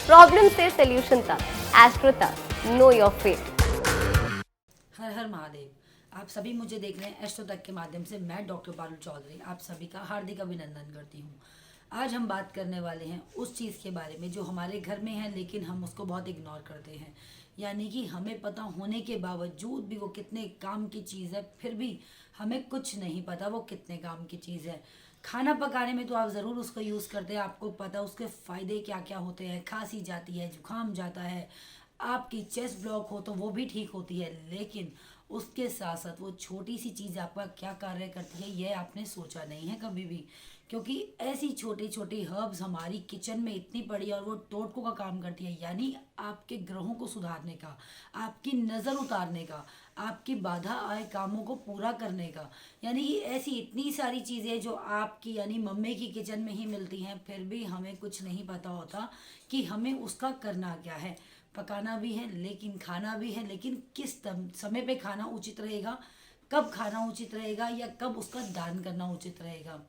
Problem से solution तक, astro तक, नो योर फेट। हर हर महादेव। आप सभी मुझे देख रहे हैं एस्ट्रो तक के माध्यम से। मैं डॉक्टर पारुल चौधरी आप सभी का हार्दिक अभिनंदन करती हूँ। आज हम बात करने वाले हैं उस चीज़ के बारे में जो हमारे घर में है लेकिन हम उसको बहुत इग्नोर करते हैं। यानी कि हमें पता होने के बावजूद भी वो कितने काम की चीज़ है, फिर भी हमें कुछ नहीं पता वो कितने काम की चीज़ है। खाना पकाने में तो आप ज़रूर उसको यूज़ करते हैं, आपको पता उसके फ़ायदे क्या क्या होते हैं। खांसी जाती है, जुकाम जाता है, आपकी चेस्ट ब्लॉक हो तो वो भी ठीक होती है। लेकिन उसके साथ साथ वो छोटी सी चीज़ आपका क्या कार्य करती है ये आपने सोचा नहीं है कभी भी। क्योंकि ऐसी छोटी छोटी हर्ब्स हमारी किचन में इतनी पड़ी है और वो टोटकों का काम करती है। यानी आपके ग्रहों को सुधारने का, आपकी नज़र उतारने का, आपकी बाधा आए कामों को पूरा करने का। यानी कि ऐसी इतनी सारी चीज़ें जो आपकी यानी मम्मी की किचन में ही मिलती हैं, फिर भी हमें कुछ नहीं पता होता कि हमें उसका करना क्या है। पकाना भी है लेकिन खाना भी है, लेकिन किस समय पे खाना उचित रहेगा, कब खाना उचित रहेगा या कब उसका दान करना उचित रहेगा।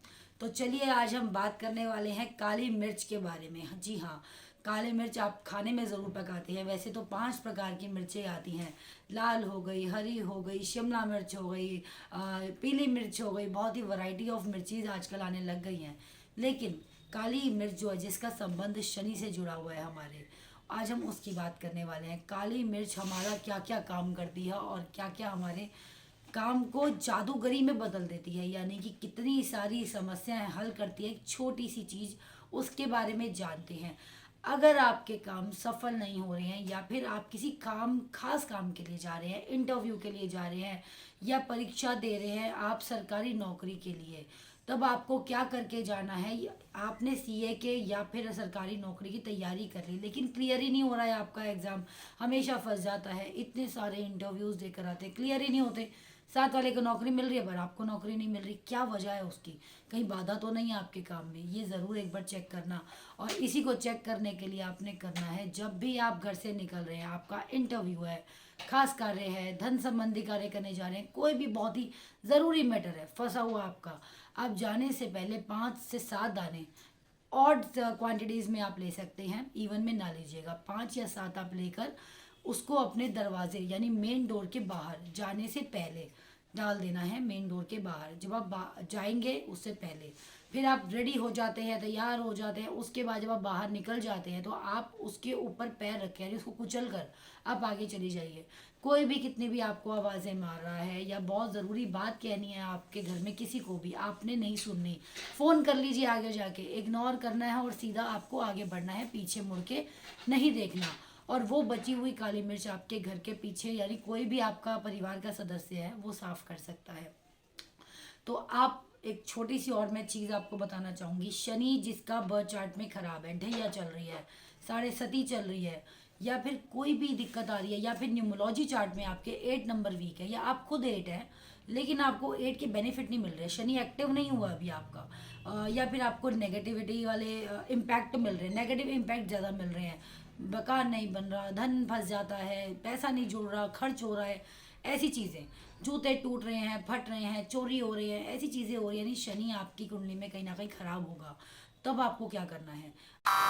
तो चलिए आज हम बात करने वाले हैं काली मिर्च के बारे में। जी हाँ, काली मिर्च आप खाने में ज़रूर पकाते हैं। वैसे तो 5 प्रकार की मिर्चें आती हैं, लाल हो गई, हरी हो गई, शिमला मिर्च हो गई, पीली मिर्च हो गई। बहुत ही वैरायटी ऑफ मिर्चीज़ आजकल आने लग गई हैं। लेकिन काली मिर्च जो है जिसका संबंध शनि से जुड़ा हुआ है हमारे, आज हम उसकी बात करने वाले हैं। काली मिर्च हमारा क्या क्या काम करती है और क्या क्या हमारे काम को जादूगरी में बदल देती है। यानी कि कितनी सारी समस्याएं हल करती है एक छोटी सी चीज़, उसके बारे में जानते हैं। अगर आपके काम सफल नहीं हो रहे हैं या फिर आप किसी काम खास काम के लिए जा रहे हैं, इंटरव्यू के लिए जा रहे हैं या परीक्षा दे रहे हैं आप सरकारी नौकरी के लिए, तब आपको क्या करके जाना है। आपने सीए के या फिर सरकारी नौकरी की तैयारी कर ली लेकिन क्लियर ही नहीं हो रहा है आपका एग्ज़ाम, हमेशा फंस जाता है। इतने सारे इंटरव्यूज़ देकर आते, क्लियर ही नहीं होते। साथ वाले को नौकरी मिल रही है पर आपको नौकरी नहीं मिल रही, क्या वजह है उसकी? कहीं बाधा तो नहीं है आपके काम में? ये ज़रूर एक बार चेक करना। और इसी को चेक करने के लिए आपने करना है, जब भी आप घर से निकल रहे हैं, आपका इंटरव्यू है, खास कार्य है, धन संबंधी कार्य करने जा रहे हैं, कोई भी बहुत ही ज़रूरी मैटर है फंसा हुआ आपका, आप जाने से पहले 5 से 7 दाने ऑड क्वांटिटीज़ में आप ले सकते हैं, इवन में ना लीजिएगा। 5 या 7 आप लेकर उसको अपने दरवाजे यानी मेन डोर के बाहर जाने से पहले डाल देना है। मेन डोर के बाहर जब आप जाएंगे उससे पहले, फिर आप रेडी हो जाते हैं, तैयार हो जाते हैं, उसके बाद जब आप बाहर निकल जाते हैं तो आप उसके ऊपर पैर रखें यानी उसको कुचल कर आप आगे चली जाइए। कोई भी कितनी भी आपको आवाज़ें मार रहा है या बहुत ज़रूरी बात कहनी है आपके घर में किसी को भी, आपने नहीं सुननी, फ़ोन कर लीजिए आगे जाके, इग्नोर करना है और सीधा आपको आगे बढ़ना है, पीछे मुड़ के नहीं देखना। और वो बची हुई काली मिर्च आपके घर के पीछे यानी कोई भी आपका परिवार का सदस्य है वो साफ कर सकता है। तो आप एक छोटी सी और मैं चीज़ आपको बताना चाहूँगी। शनि जिसका बर्थ चार्ट में खराब है, ढैया चल रही है, साढ़े सती चल रही है, या फिर कोई भी दिक्कत आ रही है, या फिर न्यूमोलॉजी चार्ट में आपके 8 नंबर वीक है या आप खुद 8 है लेकिन आपको 8 के बेनिफिट नहीं मिल रहे, शनि एक्टिव नहीं हुआ अभी आपका, या फिर आपको नेगेटिविटी वाले इम्पैक्ट मिल रहे हैं, नेगेटिव इम्पैक्ट ज़्यादा मिल रहे हैं, मकान नहीं बन रहा, धन फंस जाता है, पैसा नहीं जुड़ रहा, खर्च हो रहा है, ऐसी चीज़ें, जूते टूट रहे हैं, फट रहे हैं, चोरी हो रही है, ऐसी चीज़ें हो रही है, यानी शनि आपकी कुंडली में कहीं ना कहीं खराब होगा। तब आपको क्या करना है?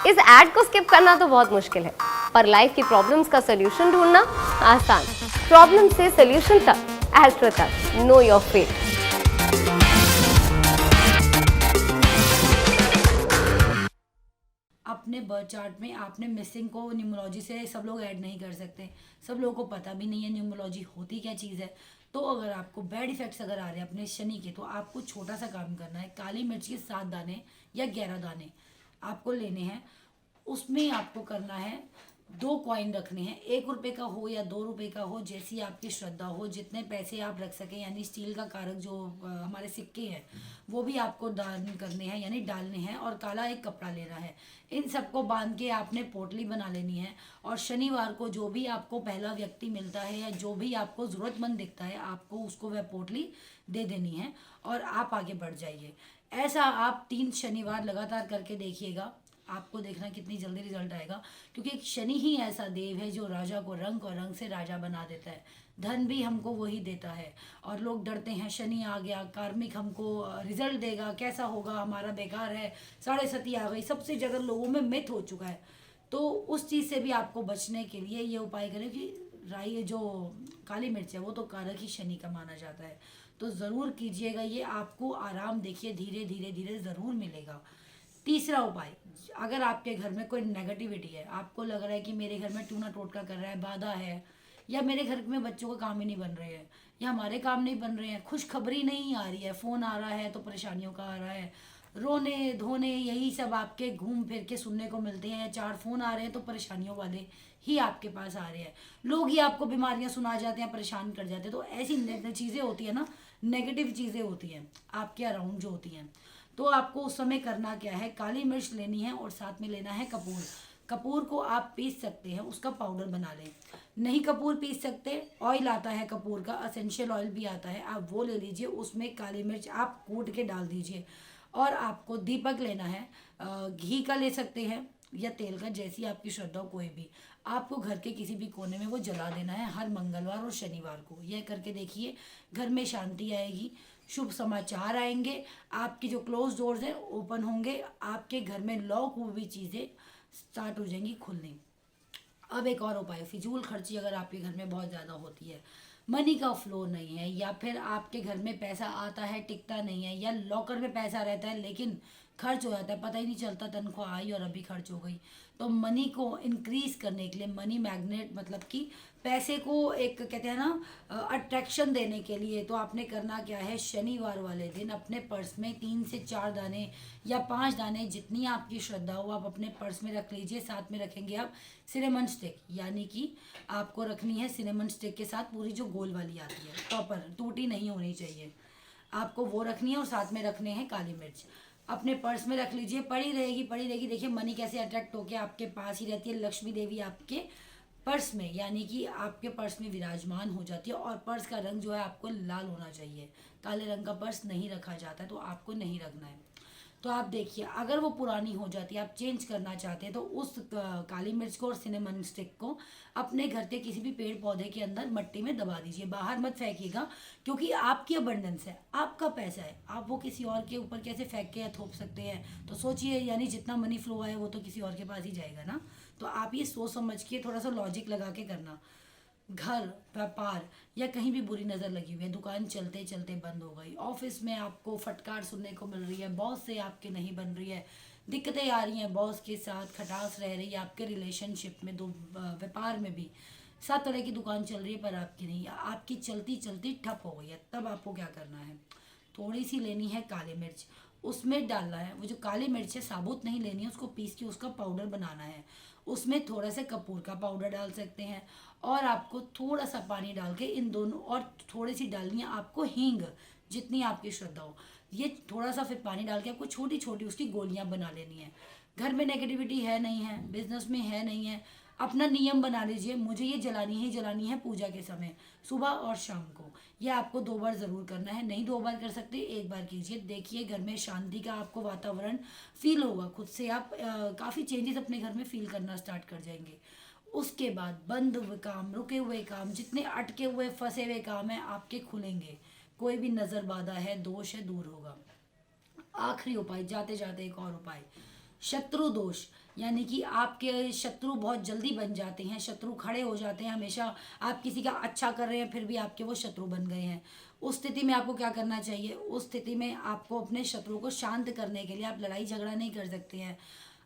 इस एड को स्किप करना तो बहुत मुश्किल है, पर लाइफ की प्रॉब्लम्स का सोल्यूशन ढूंढना आसान। प्रॉब्लम से सोल्यूशन तक, एस्ट्रो तक, नो योर फेट। अपने बर्थ चार्ट में आपने मिसिंग को न्यूमरोलॉजी से सब लोग ऐड नहीं कर सकते, सब लोगों को पता भी नहीं है न्यूमरोलॉजी होती क्या चीज़ है। तो अगर आपको बैड इफेक्ट्स अगर आ रहे हैं अपने शनि के, तो आपको छोटा सा काम करना है। काली मिर्च के 7 दाने या 11 दाने आपको लेने हैं। उसमें आपको करना है 2 कॉइन रखने हैं, 1 रुपये का हो या 2 रुपये का हो, जैसी आपकी श्रद्धा हो, जितने पैसे आप रख सकें। यानी स्टील का कारक जो हमारे सिक्के हैं वो भी आपको दान करने हैं यानी डालने हैं, और काला एक कपड़ा लेना है। इन सबको बांध के आपने पोटली बना लेनी है, और शनिवार को जो भी आपको पहला व्यक्ति मिलता है या जो भी आपको ज़रूरतमंद दिखता है आपको उसको वह पोटली दे देनी है और आप आगे बढ़ जाइए। ऐसा आप 3 शनिवार लगातार करके देखिएगा, आपको देखना कितनी जल्दी रिजल्ट आएगा। क्योंकि एक शनि ही ऐसा देव है जो राजा को रंग और रंग से राजा बना देता है, धन भी हमको वही देता है। और लोग डरते हैं शनि आ गया, कार्मिक हमको रिजल्ट देगा, कैसा होगा, हमारा बेकार है, साढ़े सती आ गई, सबसे ज़्यादा लोगों में मिथ हो चुका है। तो उस चीज़ से भी आपको बचने के लिए ये उपाय करें कि राई जो काली मिर्च है वो तो कारक ही शनि का माना जाता है, तो ज़रूर कीजिएगा ये, आपको आराम देखिए धीरे धीरे धीरे ज़रूर मिलेगा। तीसरा उपाय, अगर आपके घर में कोई नेगेटिविटी है, आपको लग रहा है कि मेरे घर में टूना टोटका कर रहा है, बाधा है, या मेरे घर में बच्चों का काम ही नहीं बन रहे हैं, या हमारे काम नहीं बन रहे हैं, खुशखबरी नहीं आ रही है, फ़ोन आ रहा है तो परेशानियों का आ रहा है, रोने धोने यही सब आपके घूम फिर के सुनने को मिलते हैं, 4 फ़ोन आ रहे हैं तो परेशानियों वाले ही आपके पास आ रहे हैं, लोग ही आपको बीमारियां सुना जाते हैं, परेशान कर जाते हैं। तो ऐसी चीज़ें होती है ना, नेगेटिव चीज़ें होती हैं आपके अराउंड जो होती हैं, तो आपको उस समय करना क्या है, काली मिर्च लेनी है और साथ में लेना है कपूर। कपूर को आप पीस सकते हैं, उसका पाउडर बना लें। नहीं कपूर पीस सकते, ऑयल आता है कपूर का, असेंशियल ऑयल भी आता है, आप वो ले लीजिए, उसमें काली मिर्च आप कूट के डाल दीजिए। और आपको दीपक लेना है, घी का ले सकते हैं या तेल का, जैसी आपकी श्रद्धा हो कोई भी। आपको घर के किसी भी कोने में वो जला देना है हर मंगलवार और शनिवार को। यह करके देखिए, घर में शांति आएगी, शुभ समाचार आएंगे, आपकी जो क्लोज डोर्स हैं ओपन होंगे, आपके घर में लॉक हुई हुई चीज़ें स्टार्ट हो जाएंगी खुलनी। अब एक और उपाय, फिजूल खर्ची अगर आपके घर में बहुत ज़्यादा होती है, मनी का फ्लो नहीं है, या फिर आपके घर में पैसा आता है टिकता नहीं है, या लॉकर में पैसा रहता है लेकिन खर्च हो जाता है, पता ही नहीं चलता, तनख्वाह आई और अभी खर्च हो गई, तो मनी को इंक्रीज करने के लिए, मनी मैग्नेट मतलब कि पैसे को एक कहते हैं ना अट्रैक्शन देने के लिए, तो आपने करना क्या है, शनिवार वाले दिन अपने पर्स में 3 से 4 दाने या 5 दाने, जितनी आपकी श्रद्धा हो, आप अपने पर्स में रख लीजिए। साथ में रखेंगे आप सिनेमन स्टिक, यानी कि आपको रखनी है सिनेमन स्टिक के साथ पूरी जो गोल वाली आती है, प्रॉपर टूटी नहीं होनी चाहिए, आपको वो रखनी है। और साथ में रखने हैं काली मिर्च, अपने पर्स में रख लीजिए, पड़ी रहेगी पड़ी रहेगी। देखिए मनी कैसे अट्रैक्ट होकर आपके पास ही रहती है, लक्ष्मी देवी आपके पर्स में, यानी कि आपके पर्स में विराजमान हो जाती है। और पर्स का रंग जो है आपको लाल होना चाहिए, काले रंग का पर्स नहीं रखा जाता है, तो आपको नहीं रखना है। तो आप देखिए, अगर वो पुरानी हो जाती है, आप चेंज करना चाहते हैं, तो उस काली मिर्च को और सिनेमन स्टिक को अपने घर के किसी भी पेड़ पौधे के अंदर मट्टी में दबा दीजिए, बाहर मत फेंकिएगा, क्योंकि आपकी अबंडेंस है, आपका पैसा है, आप वो किसी और के ऊपर कैसे फेंक के या थोप सकते हैं। तो सोचिए, यानी जितना मनी फ्लो आए वो तो किसी और के पास ही जाएगा ना। तो आप ये सोच समझ के थोड़ा सा लॉजिक लगा के करना। घर, व्यापार या कहीं भी बुरी नज़र लगी हुई है, दुकान चलते चलते बंद हो गई, ऑफिस में आपको फटकार सुनने को मिल रही है, बॉस से आपके नहीं बन रही है, दिक्कतें आ रही हैं बॉस के साथ, खटास रह रही है आपके रिलेशनशिप में, दो व्यापार में भी 7 तरह की दुकान चल रही है पर आपकी नहीं, आपकी चलती चलती ठप हो गई है, तब आपको क्या करना है, थोड़ी सी लेनी है काली मिर्च, उसमें डालना है, वो जो काली मिर्च है साबुत नहीं लेनी है, उसको पीस के उसका पाउडर बनाना है, उसमें थोड़ा सा कपूर का पाउडर डाल सकते हैं, और आपको थोड़ा सा पानी डाल के इन दोनों, और थोड़ी सी डालनी है आपको हींग, जितनी आपकी श्रद्धा हो, ये थोड़ा सा फिर पानी डाल के आपको छोटी छोटी उसकी गोलियां बना लेनी है। घर में नेगेटिविटी है नहीं है, बिजनेस में है नहीं है, अपना नियम बना लीजिए, मुझे ये जलानी ही जलानी है पूजा के समय, सुबह और शाम को। ये आपको 2 बार ज़रूर करना है, नहीं 2 बार कर सकते 1 बार कीजिए, देखिए घर में शांति का आपको वातावरण फील होगा, खुद से आप काफ़ी चेंजेस अपने घर में फील करना स्टार्ट कर जाएंगे। उसके बाद बंद हुए काम, रुके हुए काम, जितने अटके हुए फंसे हुए काम हैं आपके खुलेंगे, कोई भी नज़र बाधा है, दोष है, दूर होगा। आखिरी उपाय, जाते जाते एक और उपाय, शत्रु दोष, यानी कि आपके शत्रु बहुत जल्दी बन जाते हैं, शत्रु खड़े हो जाते हैं, हमेशा आप किसी का अच्छा कर रहे हैं फिर भी आपके वो शत्रु बन गए हैं। उस स्थिति में आपको क्या करना चाहिए, उस स्थिति में आपको अपने शत्रु को शांत करने के लिए, आप लड़ाई झगड़ा नहीं कर सकते हैं,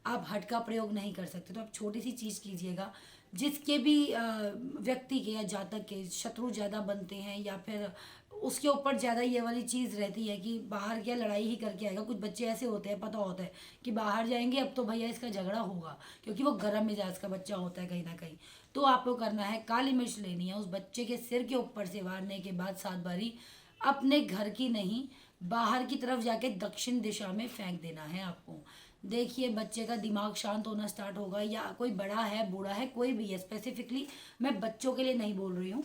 आप हट का प्रयोग नहीं कर सकते, तो आप छोटी सी चीज़ कीजिएगा, जिसके भी व्यक्ति के या जातक के शत्रु ज़्यादा बनते हैं, या फिर उसके ऊपर ज़्यादा ये वाली चीज़ रहती है कि बाहर क्या लड़ाई ही करके आएगा। कुछ बच्चे ऐसे होते हैं, पता होता है कि बाहर जाएंगे अब तो भैया इसका झगड़ा होगा, क्योंकि वो गर्म मिजाज का बच्चा होता है कहीं ना कहीं। तो आपको करना है, काली मिर्च लेनी है, उस बच्चे के सिर के ऊपर से वारने के बाद 7 बारी अपने घर की नहीं, बाहर की तरफ जाके दक्षिण दिशा में फेंक देना है आपको। देखिए बच्चे का दिमाग शांत होना स्टार्ट होगा, या कोई बड़ा है बूढ़ा है कोई भी है, स्पेसिफिकली मैं बच्चों के लिए नहीं बोल रही हूँ,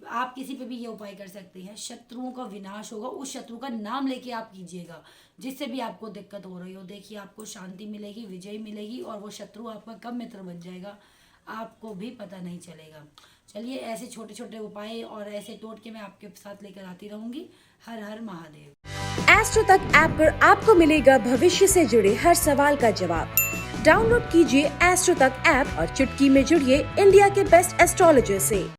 आप किसी पे भी ये उपाय कर सकते हैं। शत्रुओं का विनाश होगा, उस शत्रु का नाम लेके आप कीजिएगा जिससे भी आपको दिक्कत हो रही हो। देखिए आपको शांति मिलेगी, विजय मिलेगी, और वो शत्रु आपका कब मित्र बन जाएगा आपको भी पता नहीं चलेगा। चलिए, ऐसे छोटे छोटे उपाय और ऐसे टोटके मैं आपके साथ लेकर आती रहूंगी। हर हर महादेव। एस्ट्रो तक ऐप पर आपको मिलेगा भविष्य से जुड़े हर सवाल का जवाब, डाउनलोड कीजिए एस्ट्रो तक ऐप और चुटकी में जुड़िए इंडिया के बेस्ट एस्ट्रोलॉजर से।